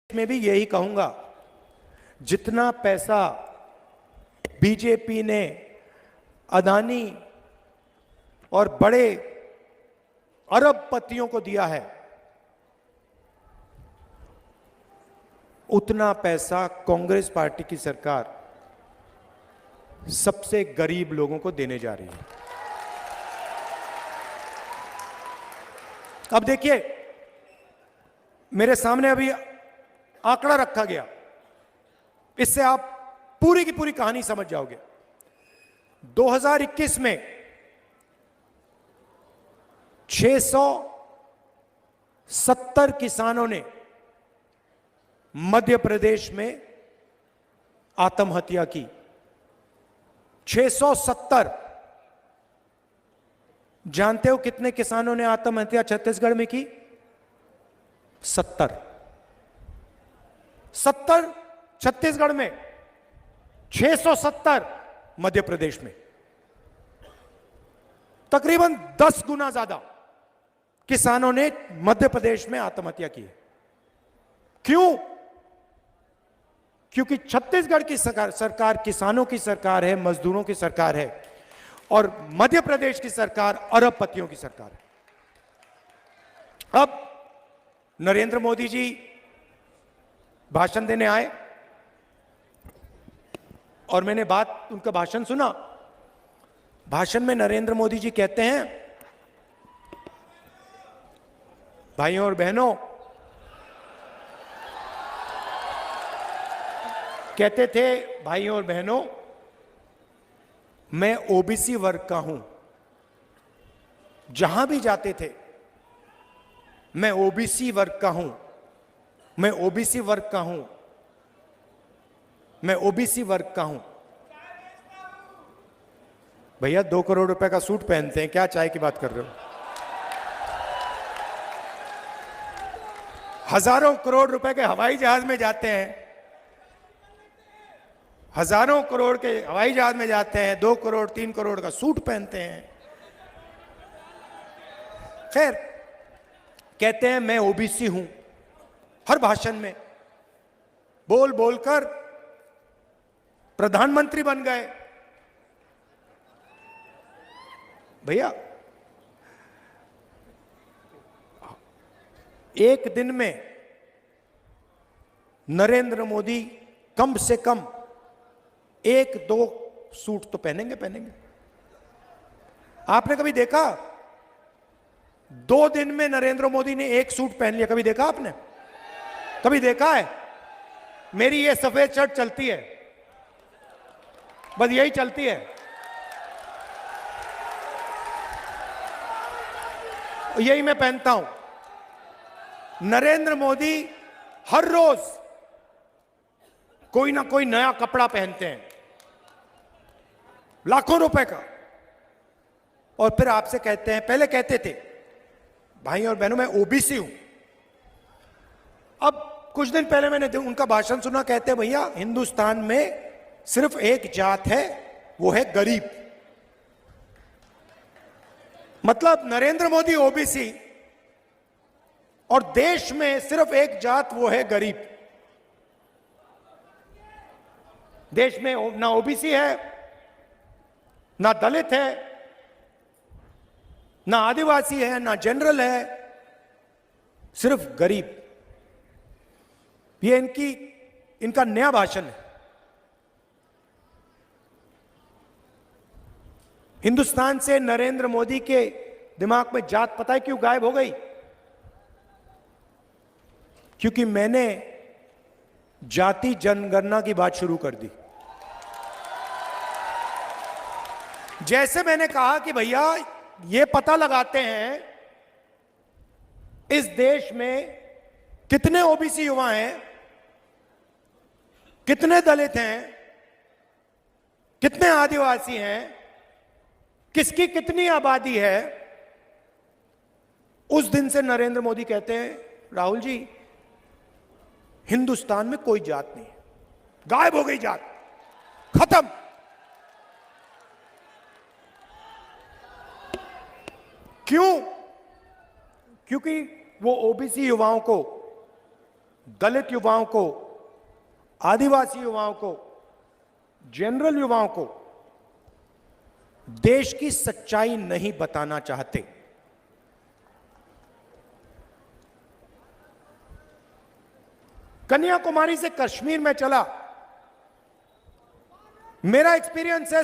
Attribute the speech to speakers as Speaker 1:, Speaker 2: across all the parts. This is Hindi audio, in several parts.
Speaker 1: में भी यही कहूंगा, जितना पैसा बीजेपी ने अदानी और बड़े अरबपतियों को दिया है, उतना पैसा कांग्रेस पार्टी की सरकार सबसे गरीब लोगों को देने जा रही है। अब देखिए, मेरे सामने अभी आंकड़ा रखा गया, इससे आप पूरी की पूरी कहानी समझ जाओगे। 2021 में 670 किसानों ने मध्य प्रदेश में आत्महत्या की। 670। जानते हो कितने किसानों ने आत्महत्या छत्तीसगढ़ में की? 70 छत्तीसगढ़ में, 670 मध्य प्रदेश में। तकरीबन 10 गुना ज्यादा किसानों ने मध्य प्रदेश में आत्महत्या की है। क्यों? क्योंकि छत्तीसगढ़ की सरकार किसानों की सरकार है, मजदूरों की सरकार है, और मध्य प्रदेश की सरकार अरबपतियों की सरकार है। अब नरेंद्र मोदी जी भाषण देने आए और मैंने उनका भाषण सुना। भाषण में नरेंद्र मोदी जी कहते हैं, भाइयों और बहनों, कहते थे, भाइयों और बहनों, मैं ओबीसी वर्ग का हूं। जहां भी जाते थे, मैं ओबीसी वर्ग का हूं, मैं ओबीसी वर्ग का हूं, मैं ओबीसी वर्ग का हूं। भैया 2 करोड़ रुपए का सूट पहनते हैं, क्या चाय की बात कर रहे हो? हजारों करोड़ रुपए के हवाई जहाज में जाते हैं, हजारों करोड़ के हवाई जहाज में जाते हैं, 2 करोड़ 3 करोड़ का सूट पहनते हैं। खैर, कहते हैं मैं ओबीसी हूं। हर भाषण में बोल बोलकर प्रधानमंत्री बन गए। भैया, एक दिन में नरेंद्र मोदी कम से कम 1-2 सूट तो पहनेंगे। आपने कभी देखा 2 दिन में नरेंद्र मोदी ने 1 सूट पहन लिया? कभी देखा आपने? कभी देखा है? मेरी ये सफेद शर्ट चलती है, बस यही चलती है। यही मैं पहनता हूं। नरेंद्र मोदी हर रोज कोई ना कोई नया कपड़ा पहनते हैं, लाखों रुपए का, और फिर आपसे कहते हैं, पहले कहते थे भाई और बहनों मैं ओबीसी हूं। अब कुछ दिन पहले मैंने उनका भाषण सुना, कहते हैं भैया हिंदुस्तान में सिर्फ एक जात है, वो है गरीब। मतलब नरेंद्र मोदी ओबीसी और देश में सिर्फ एक जात, वो है गरीब। देश में ना ओबीसी है, ना दलित है, ना आदिवासी है, ना जनरल है, सिर्फ गरीब। ये इनका नया भाषण है। हिंदुस्तान से नरेंद्र मोदी के दिमाग में जात पता है क्यों गायब हो गई? क्योंकि मैंने जाति जनगणना की बात शुरू कर दी। जैसे मैंने कहा कि भैया ये पता लगाते हैं इस देश में कितने ओबीसी युवा हैं, कितने दलित हैं, कितने आदिवासी हैं, किसकी कितनी आबादी है। उस दिन से नरेंद्र मोदी कहते हैं, राहुल जी हिंदुस्तान में कोई जात नहीं है, गायब हो गई जात, खत्म। क्यों? क्योंकि वो ओबीसी युवाओं को दलित युवाओं को, आदिवासी युवाओं को, जनरल युवाओं को देश की सच्चाई नहीं बताना चाहते। कन्याकुमारी से कश्मीर में चला, मेरा एक्सपीरियंस है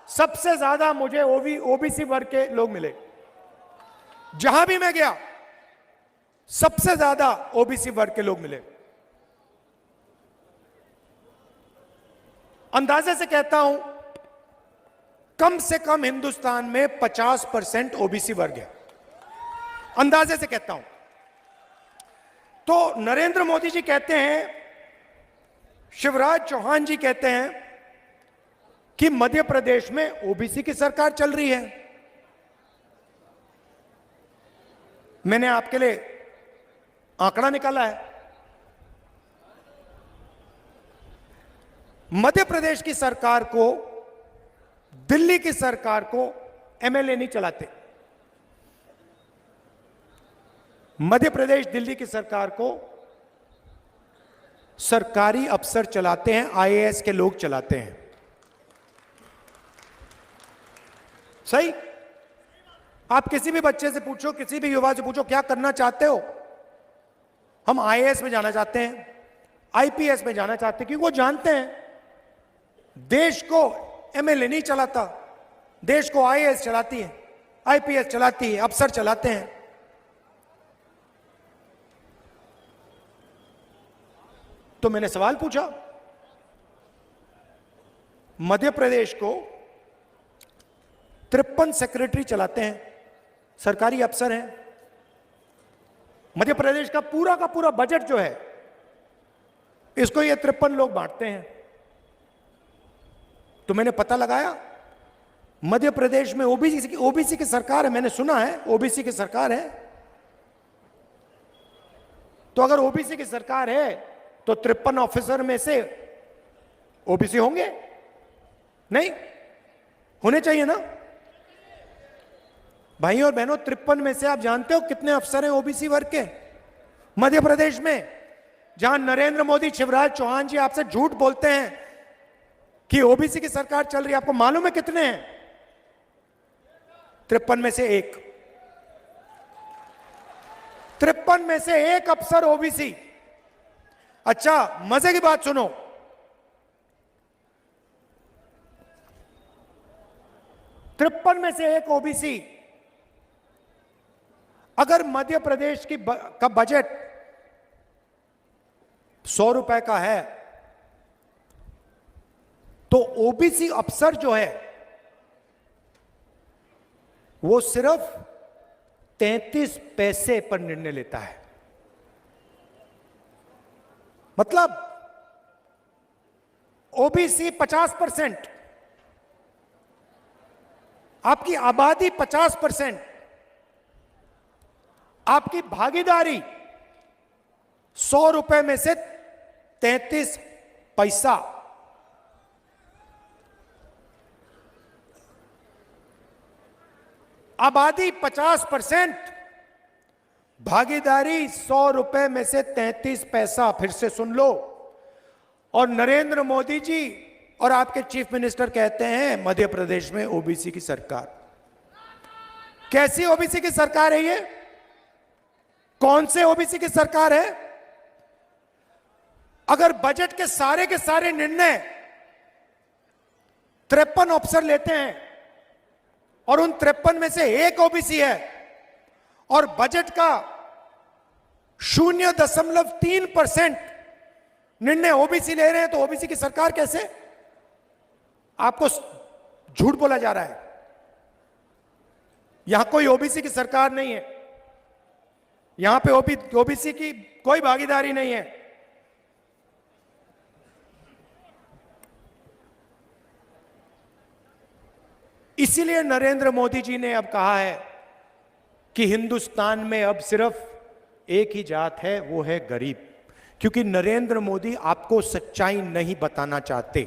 Speaker 1: सबसे ज्यादा मुझे ओबीसी वर्ग के लोग मिले। जहां भी मैं गया सबसे ज्यादा ओबीसी वर्ग के लोग मिले। अंदाजे से कहता हूं कम से कम हिंदुस्तान में 50% ओबीसी वर्ग है, अंदाजे से कहता हूं। तो नरेंद्र मोदी जी कहते हैं, शिवराज चौहान जी कहते हैं कि मध्य प्रदेश में ओबीसी की सरकार चल रही है। मैंने आपके लिए आंकड़ा निकाला है। मध्य प्रदेश की सरकार को, दिल्ली की सरकार को एमएलए नहीं चलाते। मध्य प्रदेश दिल्ली की सरकार को सरकारी अफसर चलाते हैं, आईएएस के लोग चलाते हैं। सही? आप किसी भी बच्चे से पूछो, किसी भी युवा से पूछो, क्या करना चाहते हो? हम आईएएस में जाना चाहते हैं, आईपीएस में जाना चाहते हैं, क्योंकि वो जानते हैं देश को एमएलए नहीं चलाता, देश को आईएएस चलाती है, आईपीएस चलाती है, अफसर चलाते हैं। तो मैंने सवाल पूछा, मध्य प्रदेश को 53 सेक्रेटरी चलाते हैं, सरकारी अफसर हैं। मध्य प्रदेश का पूरा बजट जो है, इसको ये 53 लोग बांटते हैं। तो मैंने पता लगाया, मध्य प्रदेश में ओबीसी की सरकार है। मैंने सुना है ओबीसी की सरकार है। तो अगर ओबीसी की सरकार है तो 53 ऑफिसर में से ओबीसी होंगे? नहीं होने चाहिए ना भाई और बहनों। 53 में से आप जानते हो कितने अफसर हैं ओबीसी वर्ग के मध्य प्रदेश में? जहां नरेंद्र मोदी, शिवराज चौहान जी आपसे झूठ बोलते हैं कि ओबीसी की सरकार चल रही है, आपको मालूम है कितने हैं? 53 में से एक। 53 में से एक अफसर ओबीसी। अच्छा, मजे की बात सुनो, तिरपन में से एक ओबीसी। अगर मध्य प्रदेश का बजट 100 रुपए का है तो ओबीसी अफसर जो है वो सिर्फ 33 पैसे पर निर्णय लेता है। मतलब ओबीसी 50%, आपकी आबादी 50%, आपकी भागीदारी 100 रुपए में से 33 पैसा। आबादी 50%, भागीदारी 100 रुपए में से 33 पैसा। फिर से सुन लो। और नरेंद्र मोदी जी और आपके चीफ मिनिस्टर कहते हैं मध्य प्रदेश में ओबीसी की सरकार। कैसी ओबीसी की सरकार है ये? कौन से ओबीसी की सरकार है? अगर बजट के सारे निर्णय 53 अफसर लेते हैं और उन 53 में से एक ओबीसी है और बजट का 0.3% निर्णय ओबीसी ले रहे हैं, तो ओबीसी की सरकार कैसे? आपको झूठ बोला जा रहा है। यहां कोई ओबीसी की सरकार नहीं है, यहां पे ओबीसी की कोई भागीदारी नहीं है। इसीलिए नरेंद्र मोदी जी ने अब कहा है कि हिंदुस्तान में अब सिर्फ एक ही जात है, वो है गरीब। क्योंकि नरेंद्र मोदी आपको सच्चाई नहीं बताना चाहते।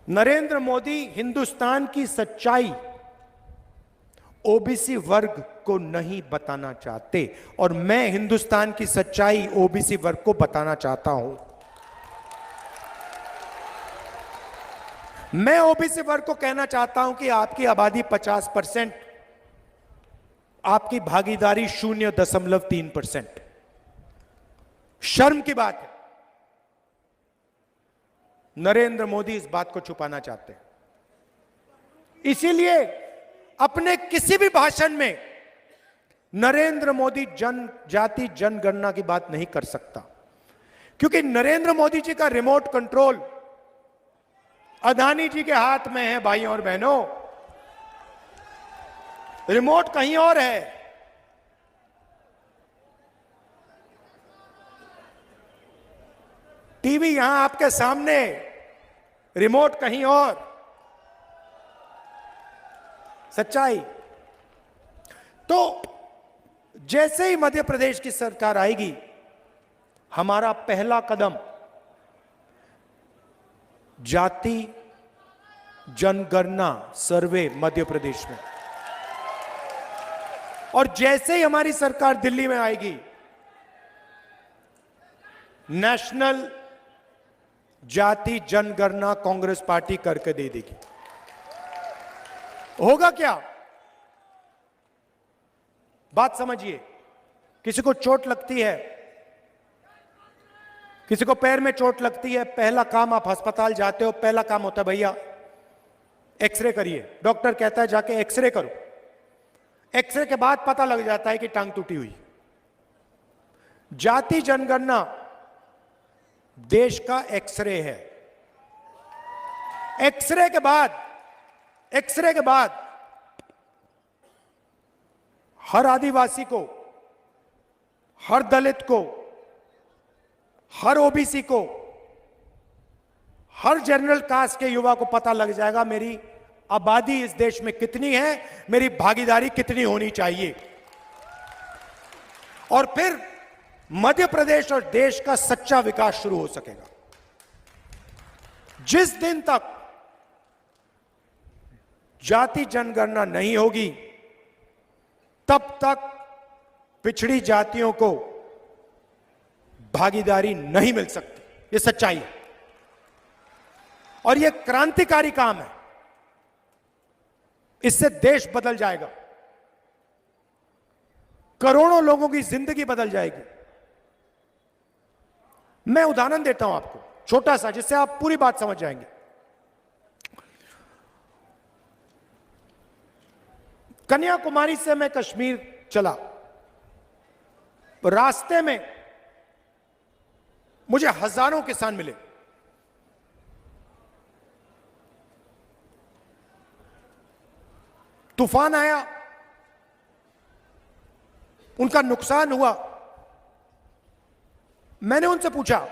Speaker 1: नरेंद्र मोदी हिंदुस्तान की सच्चाई ओबीसी वर्ग को नहीं बताना चाहते, और मैं हिंदुस्तान की सच्चाई ओबीसी वर्ग को बताना चाहता हूं। मैं ओबीसी वर्ग को कहना चाहता हूं कि आपकी आबादी 50%, आपकी भागीदारी 0.3%। शर्म की बात है। नरेंद्र मोदी इस बात को छुपाना चाहते हैं, इसीलिए अपने किसी भी भाषण में नरेंद्र मोदी जनजाति जनगणना की बात नहीं कर सकता, क्योंकि नरेंद्र मोदी जी का रिमोट कंट्रोल अदानी जी के हाथ में है। भाइयों और बहनों, रिमोट कहीं और है। टीवी यहां आपके सामने, रिमोट कहीं और। सच्चाई। तो जैसे ही मध्य प्रदेश की सरकार आएगी, हमारा पहला कदम जाति जनगणना सर्वे मध्य प्रदेश में, और जैसे ही हमारी सरकार दिल्ली में आएगी, नेशनल जाति जनगणना कांग्रेस पार्टी करके दे देगी। होगा क्या? बात समझिए। किसी को चोट लगती है, किसी को पैर में चोट लगती है, पहला काम आप अस्पताल जाते हो, पहला काम होता है भैया एक्सरे करिए। डॉक्टर कहता है जाके एक्सरे करो। एक्सरे के बाद पता लग जाता है कि टांग टूटी हुई। जाति जनगणना देश का एक्सरे है। एक्सरे के बाद हर आदिवासी को, हर दलित को, हर ओबीसी को, हर जनरल कास्ट के युवा को पता लग जाएगा मेरी आबादी इस देश में कितनी है, मेरी भागीदारी कितनी होनी चाहिए। और फिर मध्य प्रदेश और देश का सच्चा विकास शुरू हो सकेगा। जिस दिन तक जाति जनगणना नहीं होगी, तब तक पिछड़ी जातियों को भागीदारी नहीं मिल सकती। यह सच्चाई है और यह क्रांतिकारी काम है। इससे देश बदल जाएगा, करोड़ों लोगों की जिंदगी बदल जाएगी। मैं उदाहरण देता हूं आपको छोटा सा, जिससे आप पूरी बात समझ जाएंगे। कन्याकुमारी से मैं कश्मीर चला, रास्ते में मुझे हजारों किसान मिले। तूफान आया, उनका नुकसान हुआ। मैंने उनसे पूछा,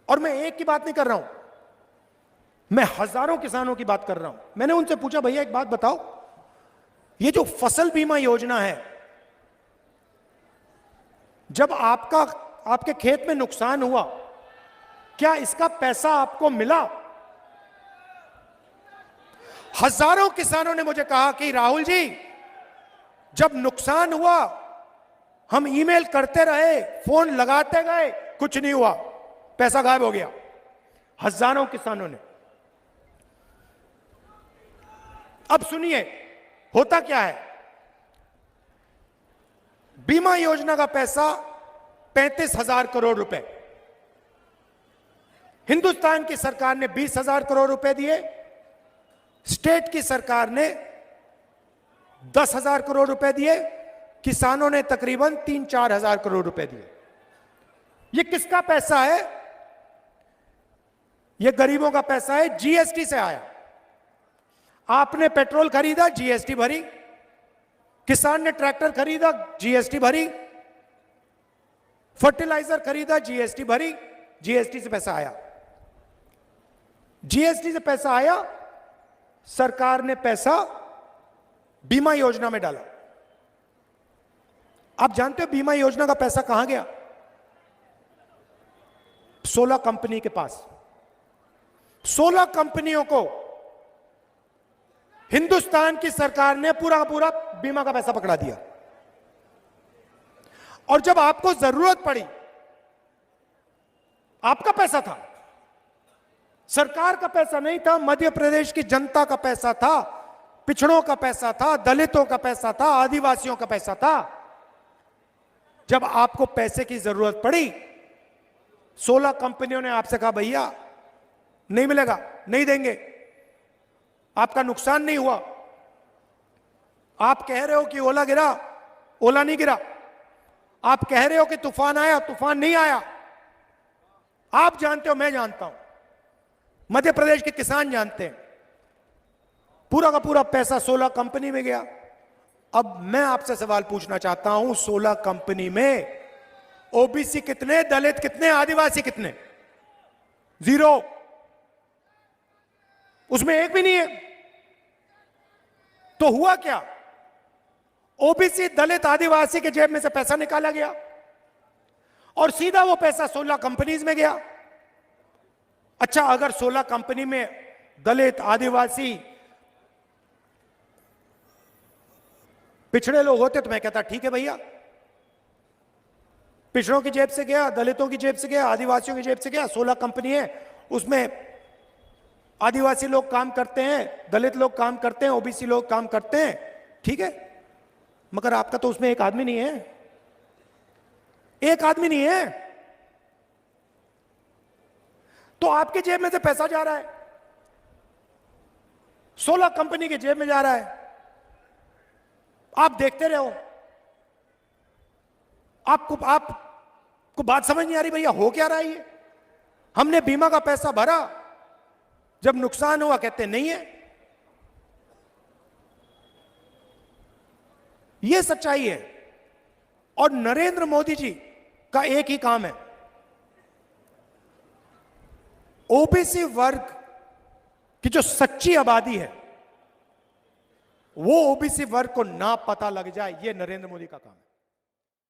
Speaker 1: और मैं एक की बात नहीं कर रहा हूं, मैं हजारों किसानों की बात कर रहा हूं। मैंने उनसे पूछा, भैया एक बात बताओ, ये जो फसल बीमा योजना है, जब आपके खेत में नुकसान हुआ, क्या इसका पैसा आपको मिला? हजारों किसानों ने मुझे कहा कि राहुल जी, जब नुकसान हुआ हम ईमेल करते रहे, फोन लगाते गए, कुछ नहीं हुआ, पैसा गायब हो गया। हजारों किसानों ने। अब सुनिए होता क्या है। बीमा योजना का पैसा 35,000 करोड़ रुपए, हिंदुस्तान की सरकार ने 20,000 करोड़ रुपए दिए, स्टेट की सरकार ने 10,000 करोड़ रुपए दिए, किसानों ने तकरीबन 3-4 हजार करोड़ रुपए दिए। ये किसका पैसा है? ये गरीबों का पैसा है, जीएसटी से आया। आपने पेट्रोल खरीदा, जीएसटी भरी, किसान ने ट्रैक्टर खरीदा, जीएसटी भरी, फर्टिलाइजर खरीदा, जीएसटी भरी, जीएसटी से पैसा आया। जीएसटी से पैसा आया, सरकार ने पैसा बीमा योजना में डाला। आप जानते हो बीमा योजना का पैसा कहां गया? 16 कंपनी के पास। 16 कंपनियों को हिंदुस्तान की सरकार ने पूरा का पूरा बीमा का पैसा पकड़ा दिया। और जब आपको जरूरत पड़ी, आपका पैसा था, सरकार का पैसा नहीं था, मध्य प्रदेश की जनता का पैसा था, पिछड़ों का पैसा था, दलितों का पैसा था, आदिवासियों का पैसा था। जब आपको पैसे की जरूरत पड़ी, 16 कंपनियों ने आपसे कहा भैया नहीं मिलेगा, नहीं देंगे, आपका नुकसान नहीं हुआ। आप कह रहे हो कि ओला गिरा, ओला नहीं गिरा। आप कह रहे हो कि तूफान आया, तूफान नहीं आया। आप जानते हो, मैं जानता हूं, मध्य प्रदेश के किसान जानते हैं, पूरा का पूरा पैसा 16 कंपनी में गया। अब मैं आपसे सवाल पूछना चाहता हूं, 16 कंपनी में ओबीसी कितने, दलित कितने, आदिवासी कितने? 0। उसमें एक भी नहीं है। तो हुआ क्या? ओबीसी, दलित, आदिवासी के जेब में से पैसा निकाला गया और सीधा वो पैसा 16 कंपनीज में गया। अच्छा, अगर 16 कंपनी में दलित, आदिवासी, पिछड़े लोग होते तो मैं कहता ठीक है भैया, पिछड़ों की जेब से गया, दलितों की जेब से गया, आदिवासियों की जेब से गया। 16 कंपनी है, उसमें आदिवासी लोग काम करते हैं, दलित लोग काम करते हैं, ओबीसी लोग काम करते हैं, ठीक है। मगर आपका तो उसमें एक आदमी नहीं है, एक आदमी नहीं है। तो आपके जेब में से पैसा जा रहा है, 16 कंपनी के जेब में जा रहा है। आप देखते रहो। आपको बात समझ नहीं आ रही भैया, हो क्या रहा है ये? हमने बीमा का पैसा भरा, जब नुकसान हुआ कहते नहीं है। यह सच्चाई है। और नरेंद्र मोदी जी का एक ही काम है, ओबीसी वर्ग की जो सच्ची आबादी है, वो ओबीसी वर्ग को ना पता लग जाए, ये नरेंद्र मोदी का काम है।